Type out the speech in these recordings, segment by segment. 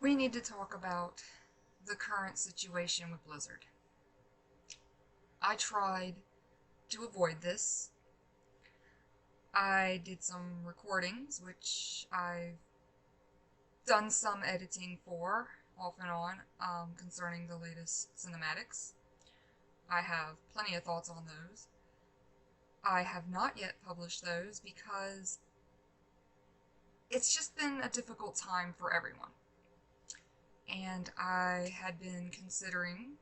we need to talk about the current situation with Blizzard. I tried to avoid this. I did some recordings, which I've done some editing for, off and on, concerning the latest cinematics. I have plenty of thoughts on those. I have not yet published those because it's just been a difficult time for everyone. And I had been considering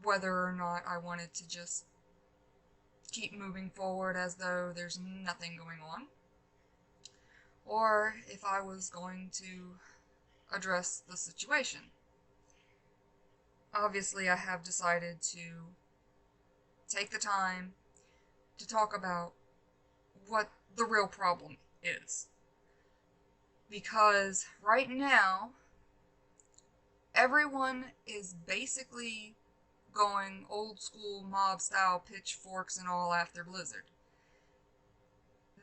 whether or not I wanted to just keep moving forward as though there's nothing going on, or if I was going to address the situation. Obviously, I have decided to take the time to talk about what the real problem is. Because right now, everyone is basically going old school mob style, pitchforks and all after Blizzard.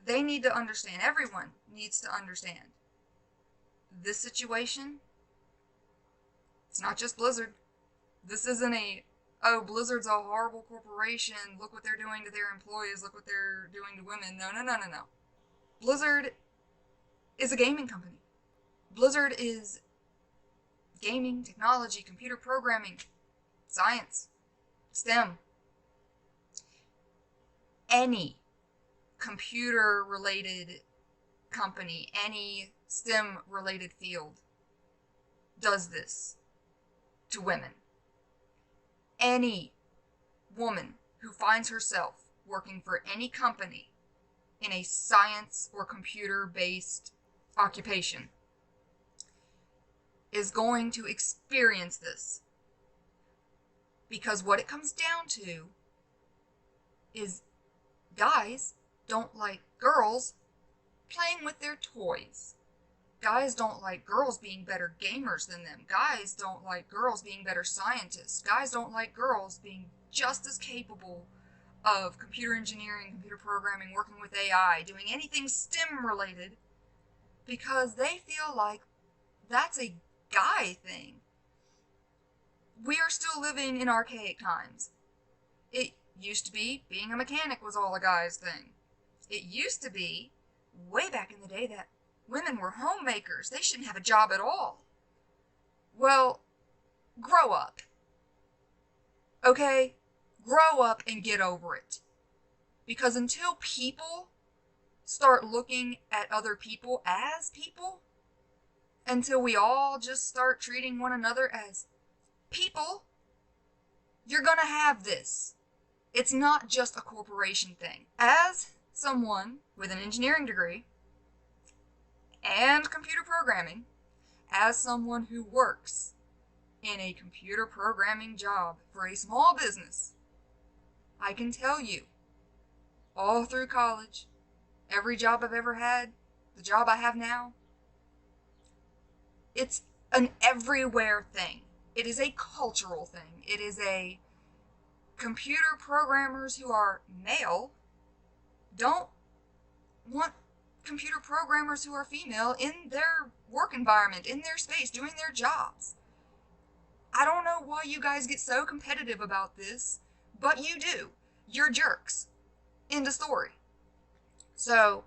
They need to understand, everyone needs to understand, this situation, it's not just Blizzard. This isn't oh, Blizzard's a horrible corporation, look what they're doing to their employees, look what they're doing to women. No, no, no, no, no. Blizzard is a gaming company. Blizzard is gaming, technology, computer programming, science, STEM. Any computer-related company, any STEM-related field does this to women. Any woman who finds herself working for any company in a science or computer-based occupation is going to experience this. Because what it comes down to is guys don't like girls playing with their toys. Guys don't like girls being better gamers than them. Guys don't like girls being better scientists. Guys don't like girls being just as capable of computer engineering, computer programming, working with AI, doing anything STEM related, because they feel like that's a guy thing. We are still living in archaic times. It used to be being a mechanic was all a guy's thing. It used to be, way back in the day, that women were homemakers. They shouldn't have a job at all. Well, grow up. Okay? Grow up and get over it. Because until people start looking at other people as people, until we all just start treating one another as people, you're gonna have this. It's not just a corporation thing. As someone with an engineering degree and computer programming, as someone who works in a computer programming job for a small business, I can tell you, all through college, every job I've ever had, the job I have now, it's an everywhere thing. It is a cultural thing. It is a computer programmers who are male don't want computer programmers who are female in their work environment, in their space, doing their jobs. I don't know why you guys get so competitive about this, but you do. You're jerks. End of story. So,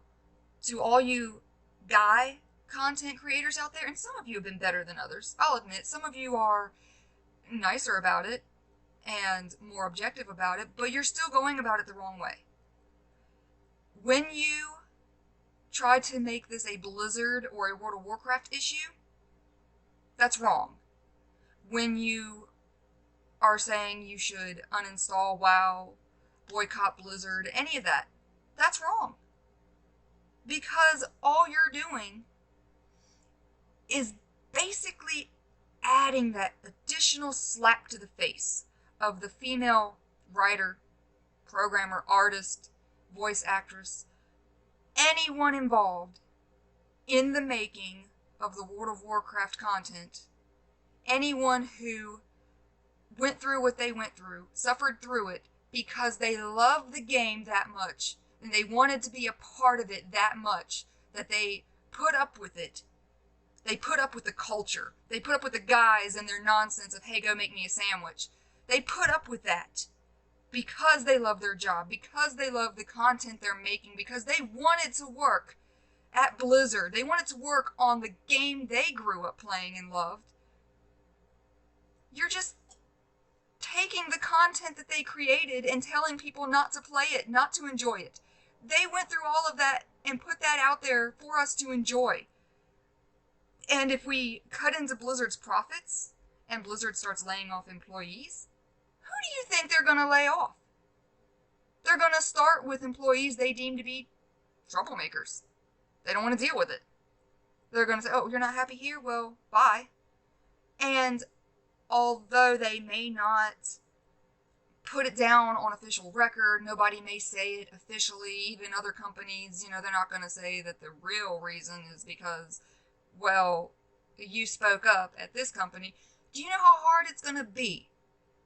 to all you guy content creators out there, and some of you have been better than others, I'll admit, some of you are nicer about it and more objective about it, but you're still going about it the wrong way. When you try to make this a Blizzard or a World of Warcraft issue, that's wrong. When you are saying you should uninstall WoW, boycott Blizzard, any of that, that's wrong. Because all you're doing is basically adding that additional slap to the face of the female writer, programmer, artist, voice actress, anyone involved in the making of the World of Warcraft content, anyone who went through what they went through, suffered through it, because they loved the game that much, and they wanted to be a part of it that much, that they put up with it, They put up with the culture. They put up with the guys and their nonsense of, hey, go make me a sandwich. They put up with that because they love their job, because they love the content they're making, because they wanted to work at Blizzard. They wanted to work on the game they grew up playing and loved. You're just taking the content that they created and telling people not to play it, not to enjoy it. They went through all of that and put that out there for us to enjoy. And if we cut into Blizzard's profits and Blizzard starts laying off employees, who do you think they're going to lay off? They're going to start with employees they deem to be troublemakers. They don't want to deal with it. They're going to say, oh, you're not happy here? Well, bye. And although they may not put it down on official record, nobody may say it officially, even other companies, they're not going to say that the real reason is because, well, you spoke up at this company. Do you know how hard it's going to be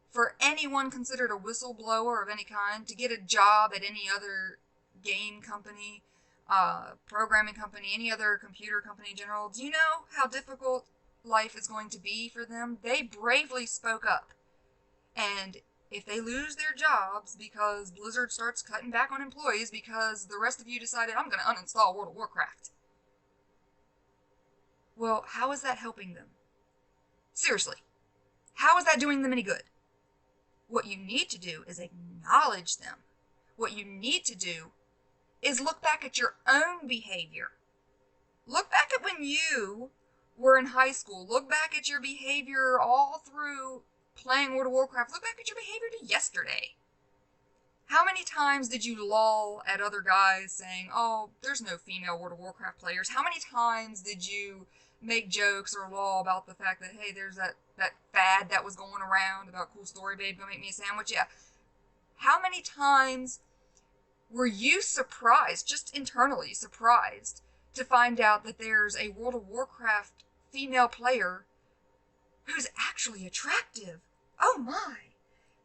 for anyone considered a whistleblower of any kind to get a job at any other game company, programming company, any other computer company in general? Do you know how difficult life is going to be for them? They bravely spoke up. And if they lose their jobs because Blizzard starts cutting back on employees because the rest of you decided, I'm going to uninstall World of Warcraft, well, how is that helping them? Seriously, how is that doing them any good? What you need to do is acknowledge them. What you need to do is look back at your own behavior. Look back at when you were in high school. Look back at your behavior all through playing World of Warcraft. Look back at your behavior to yesterday. How many times did you loll at other guys saying, oh, there's no female World of Warcraft players? How many times did you make jokes or loll about the fact that, hey, there's that fad that was going around about cool story, babe, go make me a sandwich? Yeah. How many times were you surprised, just internally surprised, to find out that there's a World of Warcraft female player who's actually attractive? Oh my.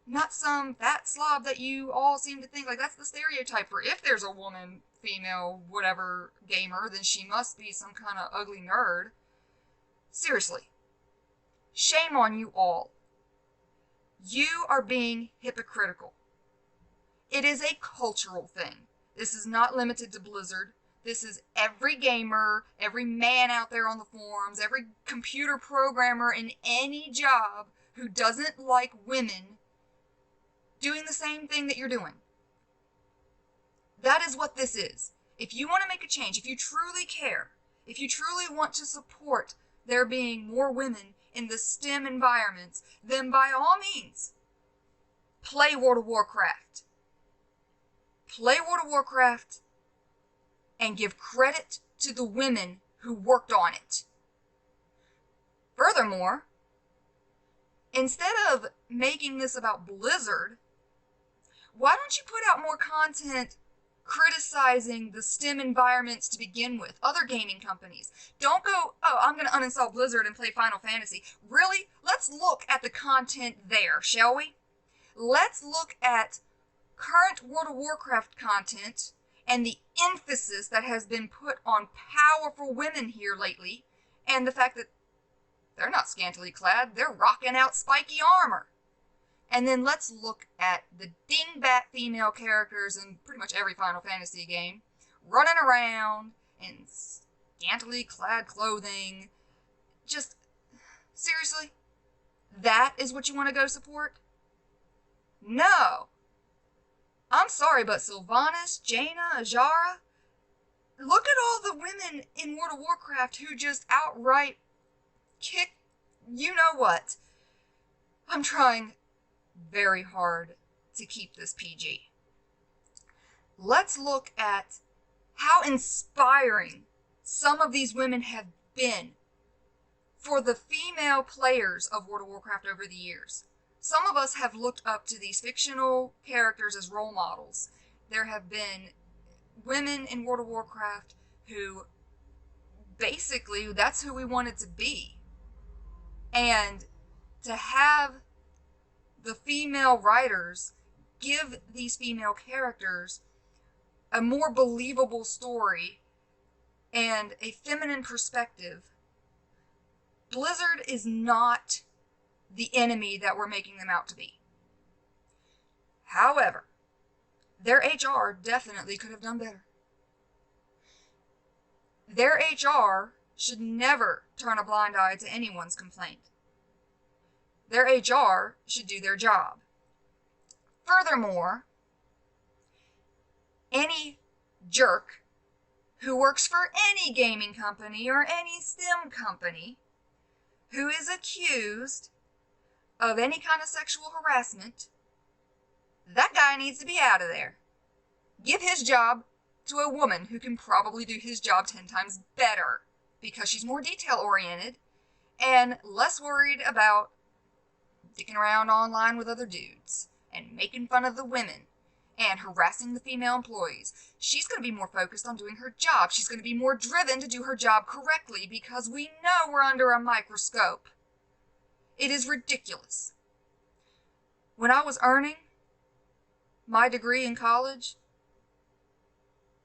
Not some fat slob that you all seem to think, like, that's the stereotype for if there's a woman, female, whatever gamer, then she must be some kind of ugly nerd. Seriously. Shame on you all. You are being hypocritical. It is a cultural thing. This is not limited to Blizzard. This is every gamer, every man out there on the forums, every computer programmer in any job who doesn't like women doing the same thing that you're doing. That is what this is. If you want to make a change, if you truly care, if you truly want to support there being more women in the STEM environments, then by all means, play World of Warcraft. Play World of Warcraft and give credit to the women who worked on it. Furthermore, instead of making this about Blizzard, why don't you put out more content criticizing the STEM environments to begin with, other gaming companies? Don't go, oh, I'm going to uninstall Blizzard and play Final Fantasy. Really? Let's look at the content there, shall we? Let's look at current World of Warcraft content and the emphasis that has been put on powerful women here lately, and the fact that they're not scantily clad, they're rocking out spiky armor. And then let's look at the dingbat female characters in pretty much every Final Fantasy game, running around in scantily clad clothing. Just, seriously? That is what you want to go support? No. I'm sorry, but Sylvanas, Jaina, Ajara, look at all the women in World of Warcraft who just outright kick you know what. I'm trying very hard to keep this PG. Let's look at how inspiring some of these women have been for the female players of World of Warcraft over the years. Some of us have looked up to these fictional characters as role models. There have been women in World of Warcraft who basically, that's who we wanted to be. And to have the female writers give these female characters a more believable story and a feminine perspective Blizzard is not the enemy that we're making them out to be. However, their HR definitely could have done better. Their HR should never turn a blind eye to anyone's complaint. Their HR should do their job. Furthermore, any jerk who works for any gaming company or any STEM company who is accused of any kind of sexual harassment, that guy needs to be out of there. Give his job to a woman who can probably do his job 10 times better because she's more detail-oriented and less worried about dicking around online with other dudes and making fun of the women and harassing the female employees. She's going to be more focused on doing her job. She's going to be more driven to do her job correctly because we know we're under a microscope. It is ridiculous. When I was earning my degree in college,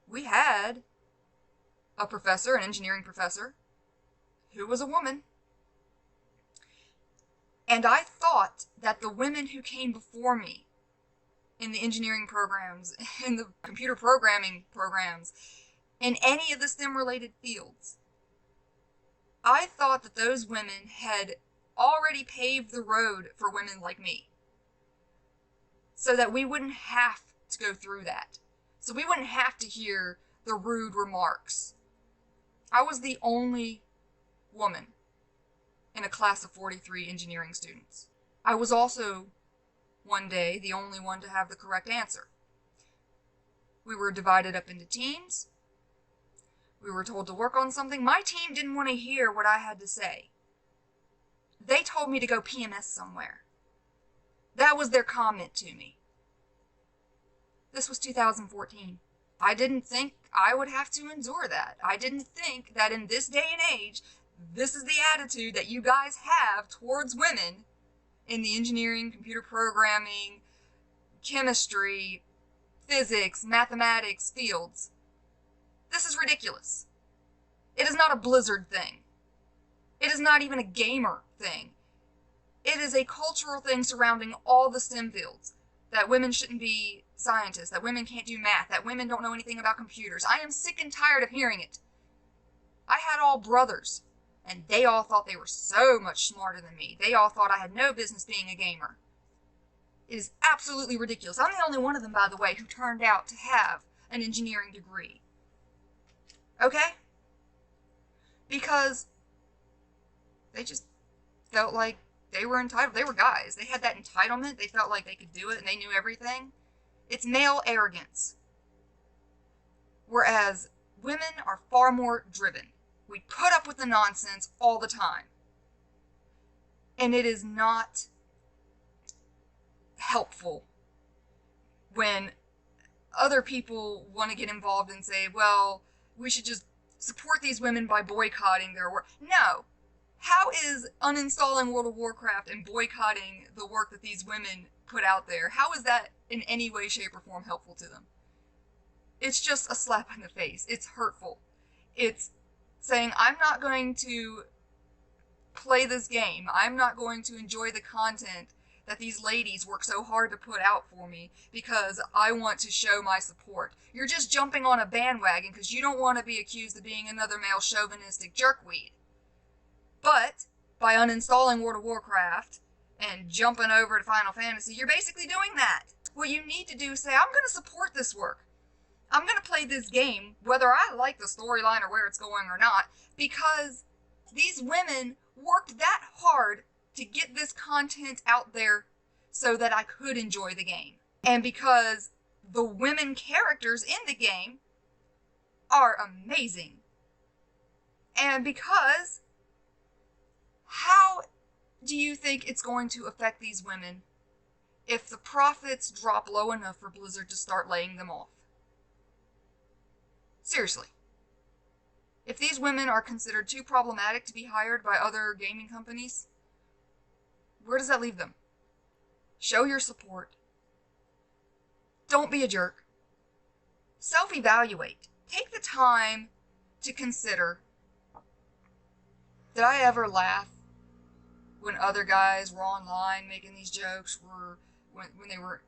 we had a professor, an engineering professor, who was a woman. And I thought that the women who came before me in the engineering programs, in the computer programming programs, in any of the STEM-related fields, I thought that those women had already paved the road for women like me, so that we wouldn't have to go through that. So we wouldn't have to hear the rude remarks. I was the only woman in a class of 43 engineering students. I was also, one day, the only one to have the correct answer. We were divided up into teams. We were told to work on something. My team didn't want to hear what I had to say. They told me to go PMS somewhere. That was their comment to me. This was 2014. I didn't think I would have to endure that. I didn't think that in this day and age, this is the attitude that you guys have towards women in the engineering, computer programming, chemistry, physics, mathematics fields. This is ridiculous. It is not a Blizzard thing. It is not even a gamer thing. It is a cultural thing surrounding all the STEM fields. That women shouldn't be scientists, that women can't do math, that women don't know anything about computers. I am sick and tired of hearing it. I had all brothers, and they all thought they were so much smarter than me. They all thought I had no business being a gamer. It is absolutely ridiculous. I'm the only one of them, by the way, who turned out to have an engineering degree. Okay? Because they just felt like they were entitled. They were guys. They had that entitlement. They felt like they could do it and they knew everything. It's male arrogance. Whereas women are far more driven. We put up with the nonsense all the time. And it is not helpful when other people want to get involved and say, well, we should just support these women by boycotting their work. No. How is uninstalling World of Warcraft and boycotting the work that these women put out there, how is that in any way, shape, or form helpful to them? It's just a slap in the face. It's hurtful. It's saying, I'm not going to play this game. I'm not going to enjoy the content that these ladies work so hard to put out for me because I want to show my support. You're just jumping on a bandwagon because you don't want to be accused of being another male chauvinistic jerkweed. But by uninstalling World of Warcraft and jumping over to Final Fantasy, you're basically doing that. What you need to do is say, I'm going to support this work. I'm going to play this game, whether I like the storyline or where it's going or not, because these women worked that hard to get this content out there so that I could enjoy the game. And because the women characters in the game are amazing. And because, how do you think it's going to affect these women if the profits drop low enough for Blizzard to start laying them off? Seriously. If these women are considered too problematic to be hired by other gaming companies, where does that leave them? Show your support. Don't be a jerk. Self-evaluate. Take the time to consider Did I ever laugh when other guys were online making these jokes, when they were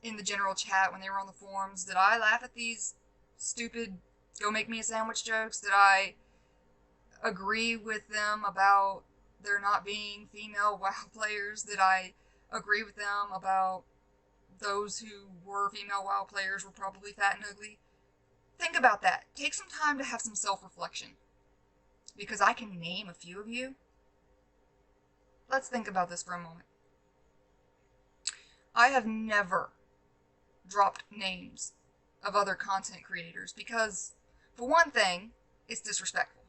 in the general chat, when they were on the forums? Did I laugh at these stupid go make me a sandwich jokes? Did I agree with them about there not being female WoW players? Did I agree with them about those who were female WoW players were probably fat and ugly? Think about that. Take some time to have some self-reflection. Because I can name a few of you. Let's think about this for a moment. I have never dropped names of other content creators because, for one thing, it's disrespectful.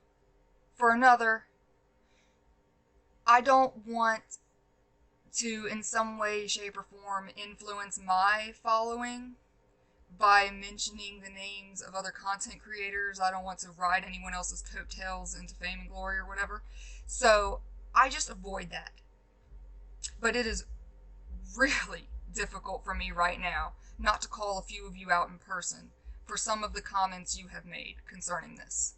For another, I don't want to, in some way, shape, or form, influence my following by mentioning the names of other content creators. I don't want to ride anyone else's coattails into fame and glory or whatever. So I just avoid that. But it is really difficult for me right now not to call a few of you out in person for some of the comments you have made concerning this.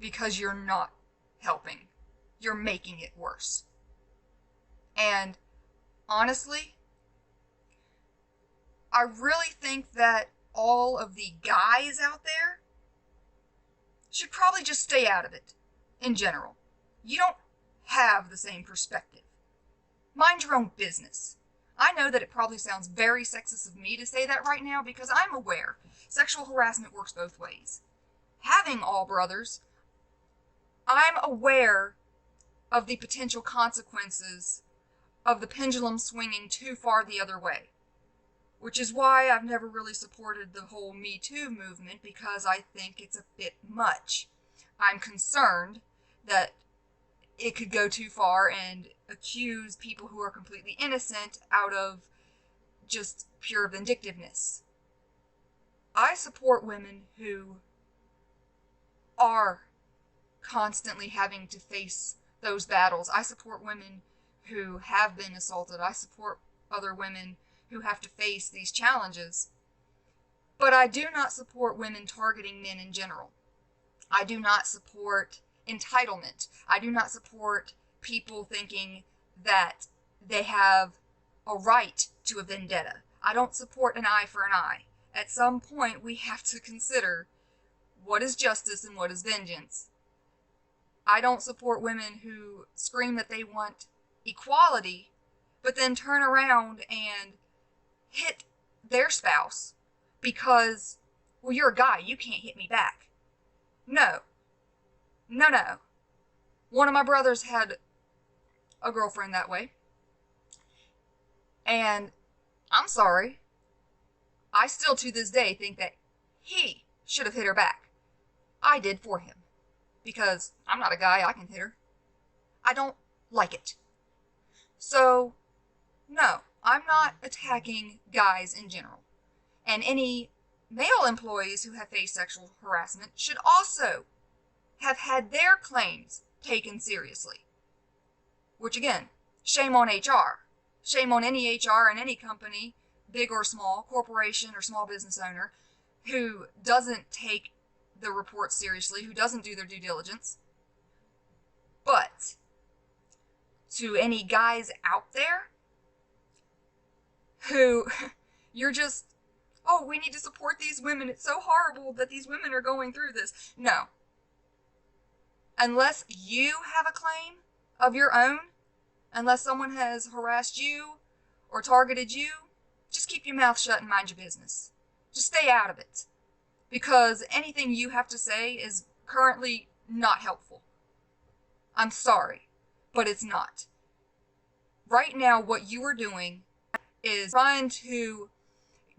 Because you're not helping. You're making it worse. And honestly, I really think that all of the guys out there should probably just stay out of it in general. You don't have the same perspective. Mind your own business. I know that it probably sounds very sexist of me to say that right now because I'm aware sexual harassment works both ways. Having all brothers, I'm aware of the potential consequences of the pendulum swinging too far the other way. Which is why I've never really supported the whole Me Too movement, because I think it's a bit much. I'm concerned that it could go too far and accuse people who are completely innocent out of just pure vindictiveness. I support women who are constantly having to face those battles. I support women who have been assaulted. I support other women who have to face these challenges. But I do not support women targeting men in general. I do not support entitlement. I do not support people thinking that they have a right to a vendetta. I don't support an eye for an eye. At some point, we have to consider what is justice and what is vengeance. I don't support women who scream that they want equality, but then turn around and hit their spouse because, well, you're a guy, you can't hit me back. No. No, no. One of my brothers had a girlfriend that way. And I'm sorry. I still to this day think that he should have hit her back. I did for him. Because I'm not a guy, I can hit her. I don't like it. So, no, I'm not attacking guys in general. And any male employees who have faced sexual harassment should also have had their claims taken seriously. Which again, shame on HR. Shame on any HR in any company, big or small, corporation or small business owner, who doesn't take the report seriously, who doesn't do their due diligence. But to any guys out there who you're just, oh, we need to support these women. It's so horrible that these women are going through this. No. Unless you have a claim of your own, unless someone has harassed you or targeted you, just keep your mouth shut and mind your business. Just stay out of it. Because anything you have to say is currently not helpful. I'm sorry, but it's not. Right now, what you are doing is trying to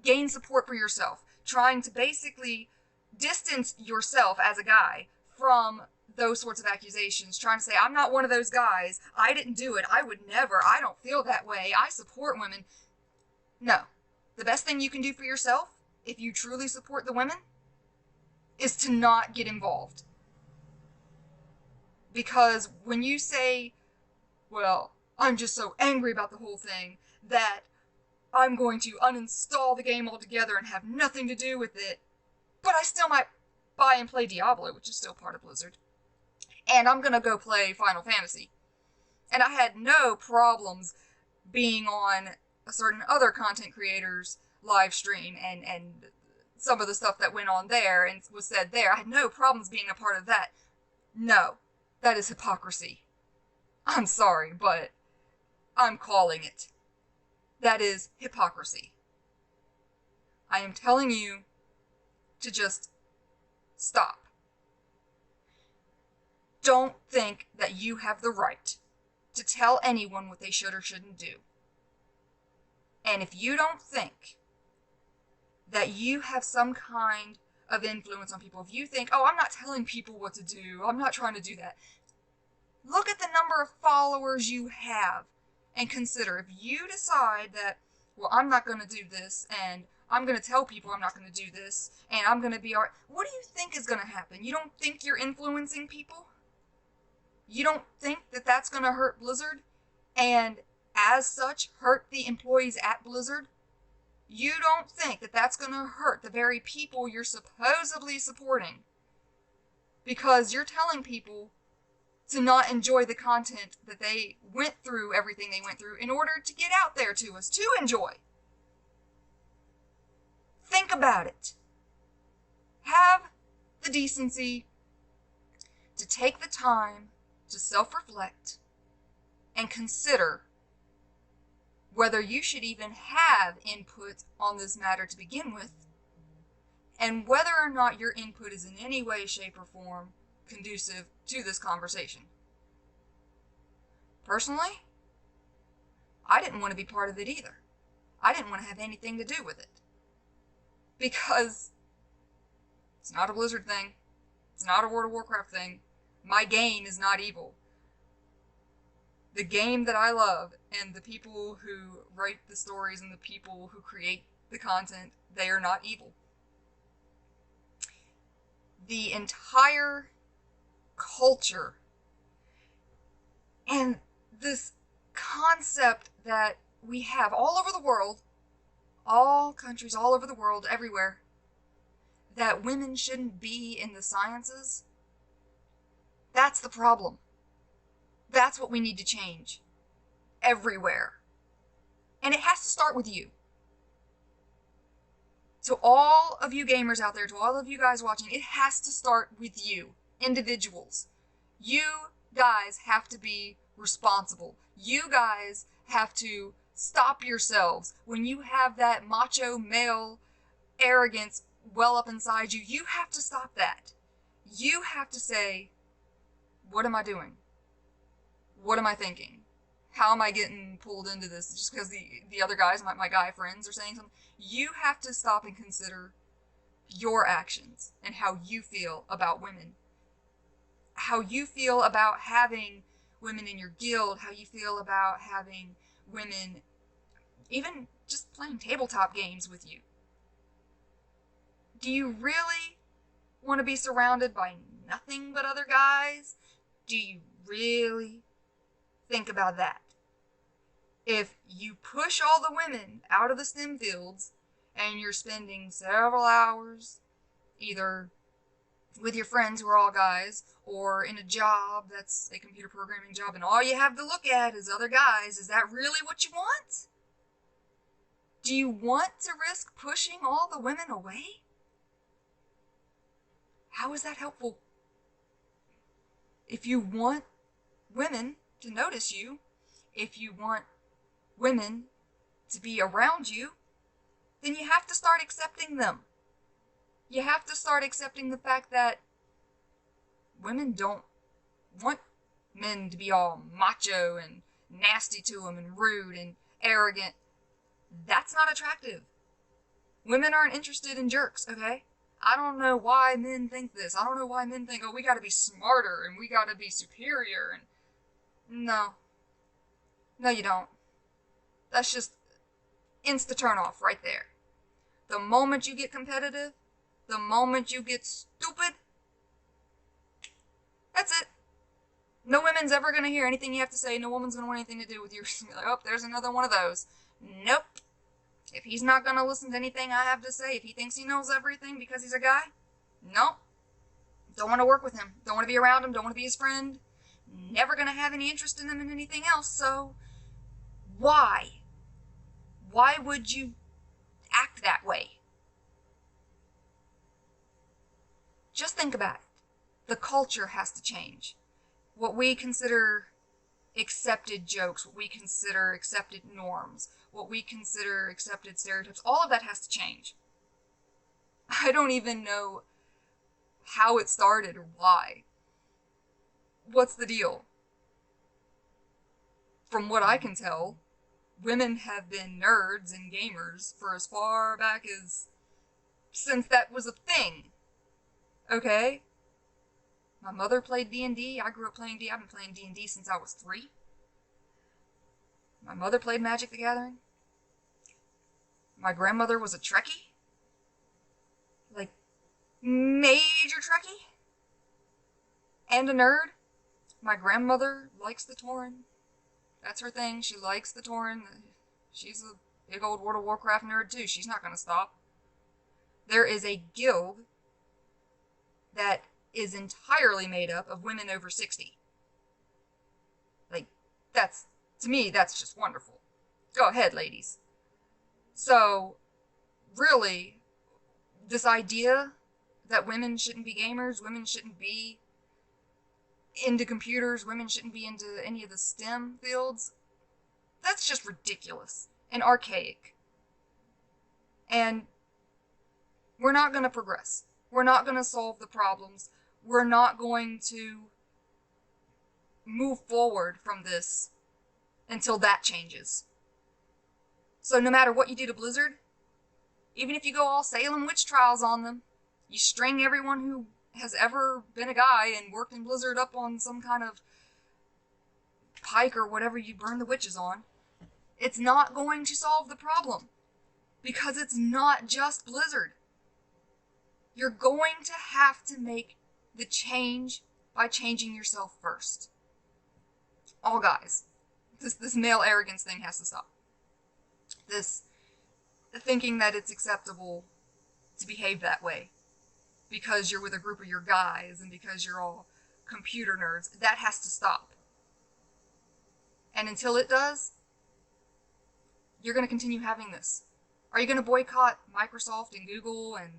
gain support for yourself, trying to basically distance yourself as a guy from those sorts of accusations, trying to say, I'm not one of those guys, I didn't do it, I would never, I don't feel that way, I support women. No. The best thing you can do for yourself, if you truly support the women, is to not get involved. Because when you say, well, I'm just so angry about the whole thing that I'm going to uninstall the game altogether and have nothing to do with it, but I still might buy and play Diablo, which is still part of Blizzard. and I'm gonna go play Final Fantasy. And I had no problems being on a certain other content creator's live stream and some of the stuff that went on there and was said there. I had no problems being a part of that. No, that is hypocrisy. I'm sorry, but I'm calling it. That is hypocrisy. I am telling you to just stop. Don't think that you have the right to tell anyone what they should or shouldn't do. And if you don't think that you have some kind of influence on people, if you think, oh, I'm not telling people what to do, I'm not trying to do that, look at the number of followers you have and consider, if you decide that, well, I'm not going to do this, and I'm going to tell people I'm not going to do this, and I'm going to be alright, what do you think is going to happen? You don't think you're influencing people? You don't think that that's going to hurt Blizzard, and as such, hurt the employees at Blizzard? You don't think that that's going to hurt the very people you're supposedly supporting because you're telling people to not enjoy the content that they went through, everything they went through, in order to get out there to us, to enjoy. Think about it. Have the decency to take the time to self-reflect and consider whether you should even have input on this matter to begin with, and whether or not your input is in any way, shape, or form conducive to this conversation. Personally, I didn't want to be part of it either. I didn't want to have anything to do with it. Because it's not a Blizzard thing. It's not a World of Warcraft thing. My game is not evil. The game that I love and the people who write the stories and the people who create the content, they are not evil. The entire culture and this concept that we have all over the world, all countries all over the world, everywhere, that women shouldn't be in the sciences, that's the problem. That's what we need to change. Everywhere. And it has to start with you. To all of you gamers out there, to all of you guys watching, it has to start with you. Individuals. You guys have to be responsible. You guys have to stop yourselves. When you have that macho male arrogance well up inside you, you have to stop that. You have to say, what am I doing? What am I thinking? How am I getting pulled into this just because the other guys, my guy friends, are saying something? You have to stop and consider your actions and how you feel about women. How you feel about having women in your guild, how you feel about having women even just playing tabletop games with you. Do you really want to be surrounded by nothing but other guys? Do you really think about that? If you push all the women out of the STEM fields and you're spending several hours either with your friends who are all guys or in a job that's a computer programming job and all you have to look at is other guys, is that really what you want? Do you want to risk pushing all the women away? How is that helpful? If you want women to notice you, if you want women to be around you, then you have to start accepting them. You have to start accepting the fact that women don't want men to be all macho and nasty to them and rude and arrogant. That's not attractive. Women aren't interested in jerks, okay? I don't know why men think this. I don't know why men think, oh, we gotta be smarter and we gotta be superior. And no. No, you don't. That's just insta turn off right there. The moment you get competitive, the moment you get stupid, that's it. No woman's ever gonna hear anything you have to say. No woman's gonna want anything to do with you. Like, oh, there's another one of those. Nope. If he's not gonna listen to anything I have to say, if he thinks he knows everything because he's a guy, nope. Don't want to work with him. Don't want to be around him. Don't want to be his friend. Never going to have any interest in him in anything else. So why? Why would you act that way? Just think about it. The culture has to change. What we consider accepted jokes, what we consider accepted norms, what we consider accepted stereotypes, all of that has to change. I don't even know how it started or why. What's the deal? From what I can tell, women have been nerds and gamers for as far back as since that was a thing. Okay? My mother played D&D. I grew up playing D. I've been playing D&D since I was 3. My mother played Magic the Gathering. My grandmother was a Trekkie. Like, major Trekkie. And a nerd. My grandmother likes the Tauren. That's her thing. She likes the Tauren. She's a big old World of Warcraft nerd too. She's not going to stop. There is a guild that is entirely made up of women over 60. Like, to me, that's just wonderful. Go ahead, ladies. So, really, this idea that women shouldn't be gamers, women shouldn't be into computers, women shouldn't be into any of the STEM fields, that's just ridiculous and archaic. And we're not going to progress. We're not going to solve the problems. We're not going to move forward from this until that changes. So no matter what you do to Blizzard, even if you go all Salem witch trials on them, you string everyone who has ever been a guy and worked in Blizzard up on some kind of pike or whatever you burn the witches on, it's not going to solve the problem. Because it's not just Blizzard. You're going to have to make the change by changing yourself first. All guys. This male arrogance thing has to stop. This thinking that it's acceptable to behave that way because you're with a group of your guys and because you're all computer nerds, that has to stop. And until it does, you're going to continue having this. Are you going to boycott Microsoft and Google and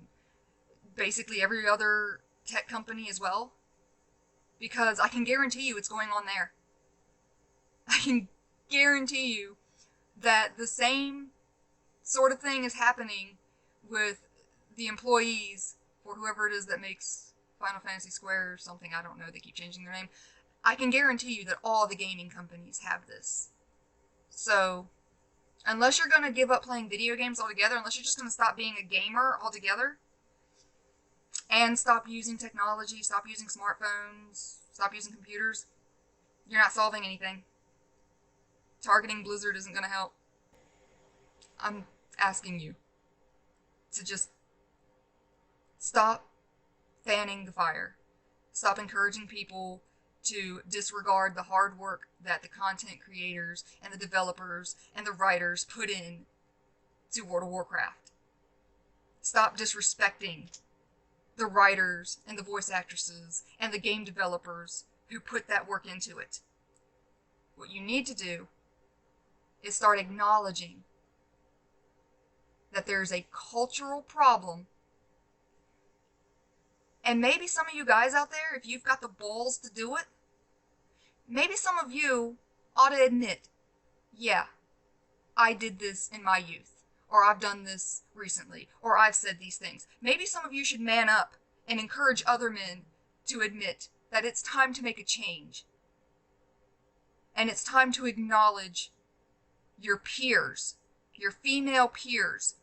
basically every other tech company as well? Because I can guarantee you it's going on there. I can guarantee you that the same sort of thing is happening with the employees for whoever it is that makes Final Fantasy Square or something. I don't know. They keep changing their name. I can guarantee you that all the gaming companies have this. So, unless you're going to give up playing video games altogether, unless you're just going to stop being a gamer altogether, and stop using technology, stop using smartphones, stop using computers, you're not solving anything. Targeting Blizzard isn't going to help. I'm asking you to just stop fanning the fire. Stop encouraging people to disregard the hard work that the content creators and the developers and the writers put in to World of Warcraft. Stop disrespecting the writers and the voice actresses and the game developers who put that work into it. What you need to do is start acknowledging that there's a cultural problem. And maybe some of you guys out there, if you've got the balls to do it, maybe some of you ought to admit, yeah, I did this in my youth, or I've done this recently, or I've said these things. Maybe some of you should man up and encourage other men to admit that it's time to make a change. And it's time to acknowledge your peers, your female peers.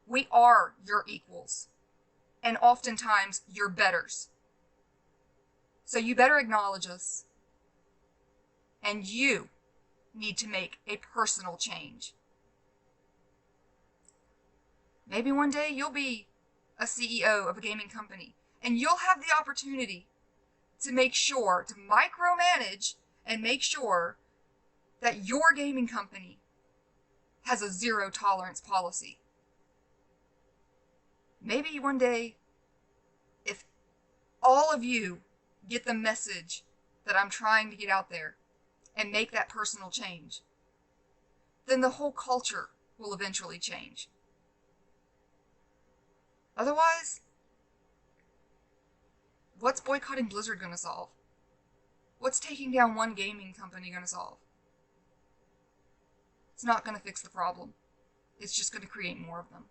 We are your equals. And oftentimes, your betters. So you better acknowledge us. And you need to make a personal change. Maybe one day you'll be a CEO of a gaming company. And you'll have the opportunity to make sure, to micromanage and make sure that your gaming company has a zero tolerance policy. Maybe one day, if all of you get the message that I'm trying to get out there and make that personal change, then the whole culture will eventually change. Otherwise, what's boycotting Blizzard going to solve? What's taking down one gaming company going to solve? It's not going to fix the problem. It's just going to create more of them.